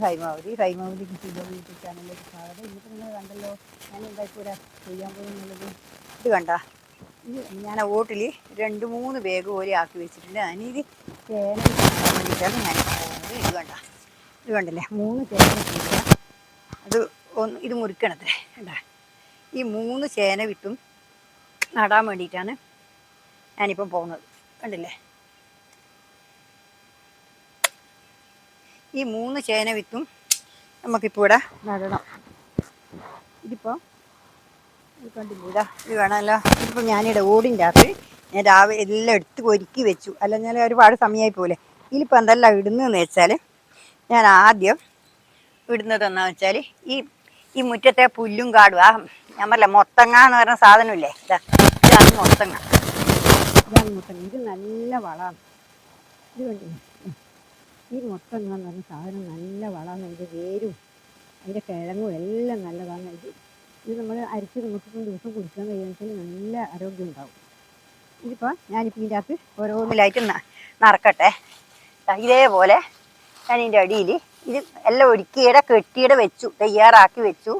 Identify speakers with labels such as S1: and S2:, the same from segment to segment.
S1: ഹൈമാവതി കൃഷിയുടെ യൂട്യൂബ് ചാനലിലേക്ക് സ്വാഗതം. ഇന്നിപ്പോൾ നിങ്ങൾ കണ്ടല്ലോ ഞാൻ എന്തായിക്കൂടെ ചെയ്യാൻ പോകുന്നുള്ളത്. ഇത് കണ്ട, ഇത് ഞാൻ ഓട്ടിൽ 2-3 ബാഗ് പോലെ ആക്കി വെച്ചിട്ടുണ്ട്. ഞാനിത് ചേന വേണ്ടിയിട്ടാണ് ഞാൻ പോകുന്നത്. ഇത് കണ്ടല്ലേ, 3 ചേന കിട്ടുക. അത് ഇത് മുറിക്കണത്രേ. കണ്ട, ഈ 3 ചേന വിത്തും നടാൻ വേണ്ടിയിട്ടാണ് ഞാനിപ്പം പോകുന്നത്. കണ്ടില്ലേ, ഈ 3 ചേന വിത്തും നമുക്കിപ്പോൾ ഇവിടെ നടണം. ഇതിപ്പോൾ കണ്ടില്ല, ഇത് വേണമല്ലോ. ഇതിപ്പോൾ ഞാനിവിടെ ഓടിൻ്റെ അകത്ത് ഞാൻ രാവിലെ എല്ലാം എടുത്ത് ഒരുക്കി വെച്ചു. അല്ല ഞാൻ ഒരുപാട് സമയമായി പോലെ. ഇതിലിപ്പോൾ എന്തെല്ലാം ഇടുന്നതെന്ന് വെച്ചാൽ, ഞാൻ ആദ്യം ഇടുന്നതെന്നാന്ന് വെച്ചാൽ ഈ മുറ്റത്തെ പുല്ലും കാടും, ഞാൻ പറയില്ല മൊത്തങ്ങ എന്ന് പറയുന്ന സാധനമില്ലേ, ഇതാണ് മൊത്തങ്ങ. ഇത് നല്ല വളമാണ്. ഇത് കണ്ടില്ലേ, ഈ മൊത്തങ്ങ എന്ന് പറഞ്ഞ സാധനം നല്ല വളമാണ്. അതിൻ്റെ വേരും അതിൻ്റെ കിഴങ്ങും എല്ലാം നല്ലതാണ്. ഇത് നമ്മൾ അരിച്ച് നമുക്ക് ദിവസം കുടിക്കാൻ കഴിയുമെങ്കിൽ നല്ല ആരോഗ്യം ഉണ്ടാവും. ഇതിപ്പോൾ ഞാനിപ്പോൾ ഇതിൻ്റെ അകത്ത് ഓരോന്നിലായിട്ട് നറക്കട്ടെ. ഇതേപോലെ ഞാൻ ഇതിൻ്റെ അടിയിൽ ഇത് എല്ലാം ഒരുക്കിയുടെ കെട്ടിയുടെ വെച്ചു, തയ്യാറാക്കി വെച്ചു.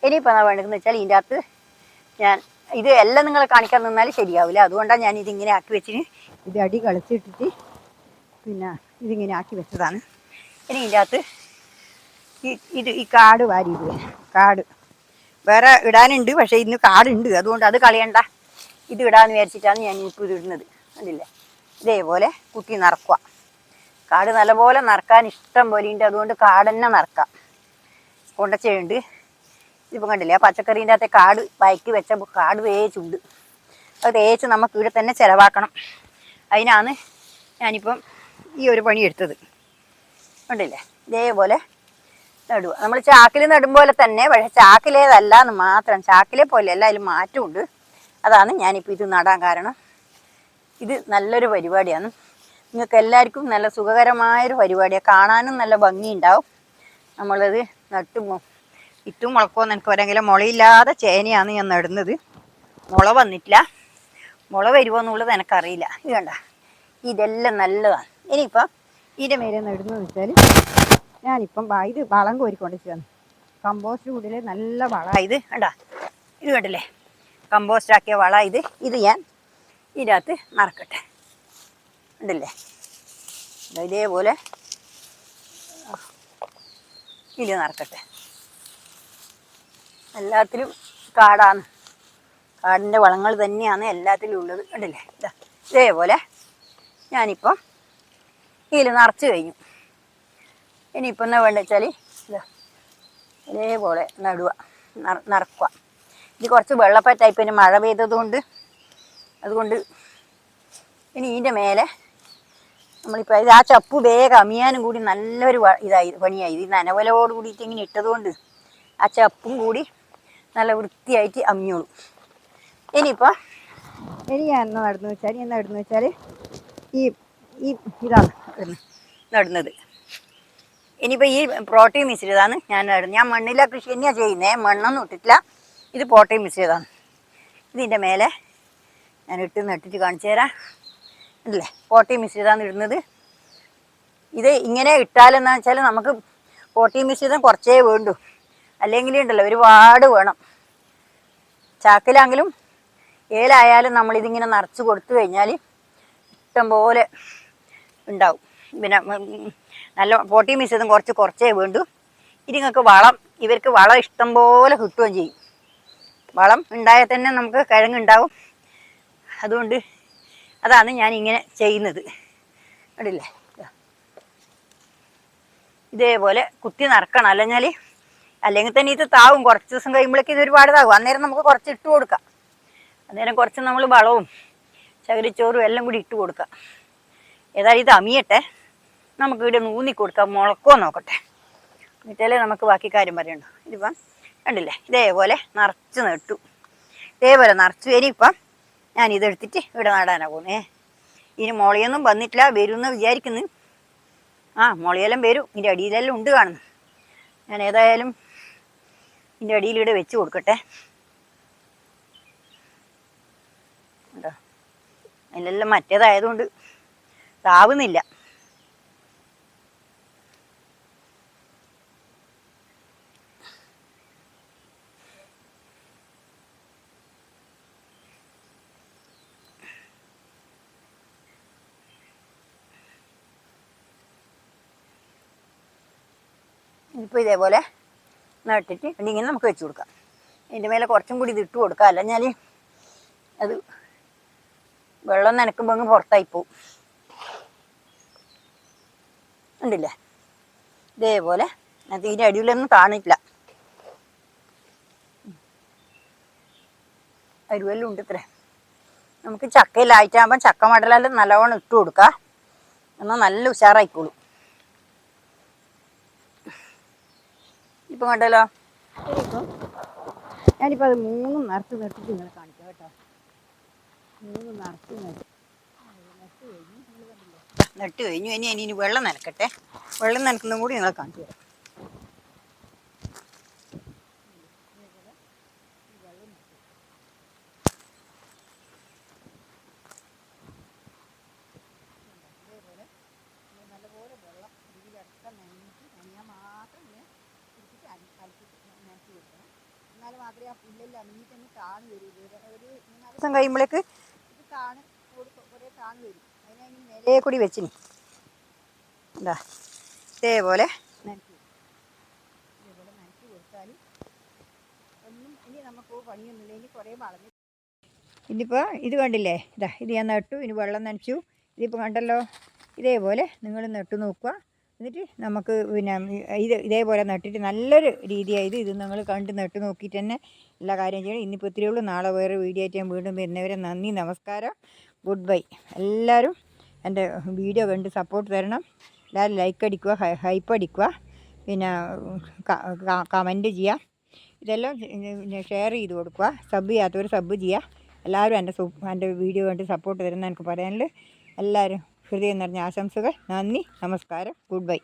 S1: ഇനിയിപ്പോൾ എന്താ വേണ്ടതെന്ന് വെച്ചാൽ ഇതിൻ്റെ അകത്ത് ഞാൻ ഇത് എല്ലാം നിങ്ങളെ കാണിക്കാൻ നിന്നാൽ ശരിയാവില്ല. അതുകൊണ്ടാണ് ഞാൻ ഇതിങ്ങനെ ആക്കി വെച്ചിന്. ഇത് അടി കളിച്ചിട്ടിട്ട് പിന്നെ ഇതിങ്ങനെ ആക്കി വെച്ചതാണ്. ഇനി ഇതിൻ്റെ അകത്ത് ഈ കാട് വാരിയിടുക. കാട് വേറെ ഇടാനുണ്ട്, പക്ഷേ ഇന്ന് കാടുണ്ട്, അതുകൊണ്ട് അത് കളയണ്ട, ഇത് ഇടാന്ന് വിചാരിച്ചിട്ടാണ് ഞാൻ ഇപ്പോൾ ഇത് ഇടുന്നത്. കണ്ടില്ലേ, ഇതേപോലെ കുത്തി നിറക്കുക. കാട് നല്ലപോലെ നിറക്കാൻ ഇഷ്ടം പോലെ ഉണ്ട്, അതുകൊണ്ട് കാടന്നെ നിറക്കാം. കൊണ്ടച്ചുണ്ട്. ഇതിപ്പോൾ കണ്ടില്ലേ, ആ പച്ചക്കറീൻ്റെ അകത്തെ കാട് വയക്കി വെച്ച കാട് തേച്ചുണ്ട്. അത് തേച്ച് നമുക്ക് ഇവിടെ തന്നെ ചിലവാക്കണം. അതിനാണ് ഞാനിപ്പം ഈ ഒരു പണി എടുത്തത്. കണ്ടില്ലേ, ഇതേപോലെ നടുക. നമ്മൾ ചാക്കിൽ നടും പോലെ തന്നെ, പക്ഷേ ചാക്കിലേതല്ല എന്ന് മാത്രം. ചാക്കിലെ പോലെ അല്ല, അതിൽ മാറ്റമുണ്ട്. അതാണ് ഞാനിപ്പോൾ ഇത് നടാൻ കാരണം. ഇത് നല്ലൊരു പരിപാടിയാണ്. നിങ്ങൾക്ക് എല്ലാവർക്കും നല്ല സുഖകരമായൊരു പരിപാടിയാണ്. കാണാനും നല്ല ഭംഗിയുണ്ടാവും. നമ്മളത് ഇറ്റും മുളക്കുമെന്ന് എനിക്ക് പറയാമെങ്കിലും മുളയില്ലാതെ ചേനയാണ് ഞാൻ നടുന്നത്. മുള വന്നിട്ടില്ല. മുള വരുമോ എന്നുള്ളത് എനിക്കറിയില്ല. ഇത് കണ്ട, ഇതെല്ലാം നല്ലതാണ്. ഇനിയിപ്പം ഇതിൻ്റെ മേലെ നടുന്നതെന്ന് വെച്ചാൽ, ഞാനിപ്പം ഇത് വളം കോരിക്കൊണ്ടിരിക്കുകയാണ്. കമ്പോസ്റ്റ് കൂടിൽ നല്ല വളമാണ് ഇത്. കണ്ട, ഇത് കണ്ടില്ലേ, കമ്പോസ്റ്റ് ആക്കിയ വള ഇത് ഞാൻ ഇതിനകത്ത് നിറക്കട്ടെ. കണ്ടില്ലേ, ഇതേപോലെ ഇതിൽ നിറക്കട്ടെ. എല്ലാത്തിലും കാടാണ്, കാടിൻ്റെ വളങ്ങൾ തന്നെയാണ് എല്ലാത്തിലും ഉള്ളത്. കണ്ടില്ലേ, ഇതേപോലെ ഞാനിപ്പം ഇതിൽ നിറച്ച് കഴിഞ്ഞു. ഇനിയിപ്പോൾ എന്താ വേണ്ടത് വെച്ചാൽ, ഇതേപോലെ നടുക, നിറക്കുക. ഇത് കുറച്ച് വെള്ളപ്പറ്റായി, പിന്നെ മഴ പെയ്തതുകൊണ്ട് അതുകൊണ്ട്. ഇനി ഇതിൻ്റെ മേലെ നമ്മളിപ്പോൾ ഇത് ആ ചപ്പ് വേഗം അമിയാനും കൂടി നല്ലൊരു പണിയായി. ഇത് നനവലോട് കൂടിയിട്ട് ഇങ്ങനെ ഇട്ടതുകൊണ്ട് ആ ചപ്പും കൂടി നല്ല വൃത്തിയായിട്ട് അമിയോളും. ഇനിയിപ്പോൾ ഞാൻ നടുന്നു വെച്ചാൽ ഇതാണ് നടുന്നത്. ഇനിയിപ്പോൾ ഈ പ്രോട്ടീൻ മിശ്രിതമാണ് ഞാൻ നടുന്നത്. ഞാൻ മണ്ണില കൃഷി തന്നെയാണ് ചെയ്യുന്നത്, മണ്ണൊന്നും ഇട്ടിട്ടില്ല. ഇത് പ്രോട്ടീൻ മിശ്രിതമാണ്. ഇതിൻ്റെ മേലെ ഞാൻ നട്ടിട്ട് കാണിച്ചു തരാം. അല്ലേ, പ്രോട്ടീൻ മിശ്രിതമാണ് ഇടുന്നത്. ഇത് ഇങ്ങനെ ഇട്ടാലെന്ന് വെച്ചാൽ നമുക്ക് പ്രോട്ടീൻ മിശ്രിതം കുറച്ചേ വേണ്ടൂ, അല്ലെങ്കിൽ ഉണ്ടല്ലോ ഒരുപാട് വേണം. ചാക്കിലാണെങ്കിലും ഏലായാലും നമ്മളിതിങ്ങനെ നിറച്ച് കൊടുത്തു കഴിഞ്ഞാൽ ഇഷ്ടംപോലെ ഉണ്ടാവും. പിന്നെ നല്ല പ്രോട്ടീൻ മിശ്രിതം കുറച്ചേ വേണ്ടൂ. ഇതിങ്ങൾക്ക് ഇവർക്ക് വളം ഇഷ്ടം പോലെ കിട്ടുകയും ചെയ്യും. വളം ഉണ്ടായാൽ തന്നെ നമുക്ക് കിഴങ്ങുണ്ടാവും. അതുകൊണ്ട് അതാണ് ഞാൻ ഇങ്ങനെ ചെയ്യുന്നത്. കണ്ടില്ലേ, ഇതേപോലെ കുത്തി നിറക്കണം. അല്ലെങ്കിൽ തന്നെ ഇത് താവും. കുറച്ച് ദിവസം കഴിയുമ്പോഴേക്കും ഇത് ഒരുപാട് താവും. അന്നേരം നമുക്ക് കുറച്ച് ഇട്ട് കൊടുക്കാം. അന്നേരം കുറച്ച് നമ്മൾ വളവും ചകിരിച്ചോറും എല്ലാം കൂടി ഇട്ട് കൊടുക്കാം. ഏതായാലും ഇത് അമിയട്ടെ, നമുക്ക് ഇവിടെ ഊന്നി കൊടുക്കാം, മുളക്കോ നോക്കട്ടെ, എന്നിട്ടല്ലേ നമുക്ക് ബാക്കി കാര്യം പറയണ്ടോ. ഇതിപ്പം കണ്ടില്ലേ, ഇതേപോലെ നിറച്ച് നട്ടു. ഇതേപോലെ നിറച്ച്. ഇനിയിപ്പം ഞാൻ ഇതെടുത്തിട്ട് ഇവിടെ നടാനാണ് പോകുന്നേ. ഇനി മുളയൊന്നും വന്നിട്ടില്ല, വരുമെന്ന് വിചാരിക്കുന്നു. മുളയെല്ലാം വരും. ഇതിൻ്റെ അടിയിലെല്ലാം ഉണ്ട് കാണുന്നു. ഞാൻ ഏതായാലും ഇതിൻ്റെ അടിയിലിവിടെ വെച്ച് കൊടുക്കട്ടെ. കേട്ടോ, അതിലെല്ലാം മറ്റേതായതുകൊണ്ട് താവുന്നില്ല. ഇപ്പോൾ ഇതേപോലെ നട്ടിട്ട് ഇങ്ങനെ നമുക്ക് വെച്ച് കൊടുക്കാം. ഇതിൻ്റെ മേലെ കുറച്ചും കൂടി ഇത് ഇട്ട് കൊടുക്കാം, അല്ലെങ്കിൽ അത് വെള്ളം നനക്കുമ്പോൾ അങ്ങ് പുറത്തായി പോവും. ഉണ്ടില്ലേ ഇതേപോലെ. ഇതിൻ്റെ അടിയിലൊന്നും കാണില്ല, അരുവെല്ലാം ഉണ്ട് ഇത്രേ. നമുക്ക് ചക്കയിലായിട്ടാകുമ്പോൾ ചക്ക മടലെല്ലാം നല്ലവണ്ണം ഇട്ട് കൊടുക്കാം, എന്നാൽ നല്ല ഉഷാറായിക്കോളും. ഇപ്പം കണ്ടല്ലോ. ഇപ്പം ഞാനിപ്പോൾ അത് 3 നിറച്ച് നിർത്തിട്ട് നിങ്ങളെ കാണിക്കാം കേട്ടോ. 3 നിറച്ച് നട്ട് കഴിഞ്ഞു. ഇനി വെള്ളം നനക്കട്ടെ. വെള്ളം നനക്കുന്നതും കൂടി നിങ്ങളെ കാണിച്ചു തരാം. നല്ലപോലെ വെള്ളം ഇതിലടക്കം നനയാൻ മാത്രം ഇങ്ങനെ പിടിച്ചിട്ട് നനച്ച് കൊടുക്കണം. എന്നാൽ മാത്രമേ ആ പുല്ലെല്ലാം അണിഞ്ഞിട്ടൊന്ന് താന്ന് വരൂ. ഒരു 3-4 ദിവസം കഴിയുമ്പോഴേക്ക് ഇത് താന്ന് കുറേ താന്ന് വരും. അതിനങ്ങനെ മേലേ കൂടി വെച്ചിന് എന്താ ഇതേപോലെ നനച്ച് കൊടുത്താൽ ഒന്നും ഇനി നമുക്ക് പണിയൊന്നുമില്ല. ഇനി കുറേ വളഞ്ഞ് ഇനിയിപ്പോൾ ഇത് കണ്ടില്ലേ, ഇത് ഞാൻ നട്ടു, ഇനി വെള്ളം നനച്ചു. ഇതിപ്പോൾ കണ്ടല്ലോ. ഇതേപോലെ നിങ്ങൾ നട്ടു നോക്കുക. എന്നിട്ട് നമുക്ക് പിന്നെ ഇതേപോലെ നട്ടിട്ട് നല്ലൊരു രീതിയായത് ഇത് നിങ്ങൾ കണ്ട് നട്ടു നോക്കിയിട്ട് തന്നെ എല്ലാ കാര്യം ചെയ്യണം. ഇന്നിപ്പോൾ ഇത്രയേ ഉള്ളൂ. നാളെ വേറെ വീഡിയോ ആയിട്ട് ഞാൻ വീണ്ടും വരുന്നവരെ നന്ദി, നമസ്കാരം, ഗുഡ് ബൈ. എല്ലാവരും എൻ്റെ വീഡിയോ കണ്ട് സപ്പോർട്ട് തരണം. എല്ലാവരും ലൈക്ക് അടിക്കുക, ഹൈപ്പ് അടിക്കുക, പിന്നെ കമൻറ്റ് ചെയ്യുക. ഇതെല്ലാം ഷെയർ ചെയ്ത് കൊടുക്കുക. സബ് ചെയ്യാത്തവർ സബ് ചെയ്യുക. എല്ലാവരും എൻ്റെ വീഡിയോ കണ്ട് സപ്പോർട്ട് തരുന്ന എനിക്ക് പറയാനുള്ളത്. എല്ലാവരും ഹൃദയം നിറഞ്ഞ ആശംസകൾ. നന്ദി, നമസ്കാരം, ഗുഡ് ബൈ.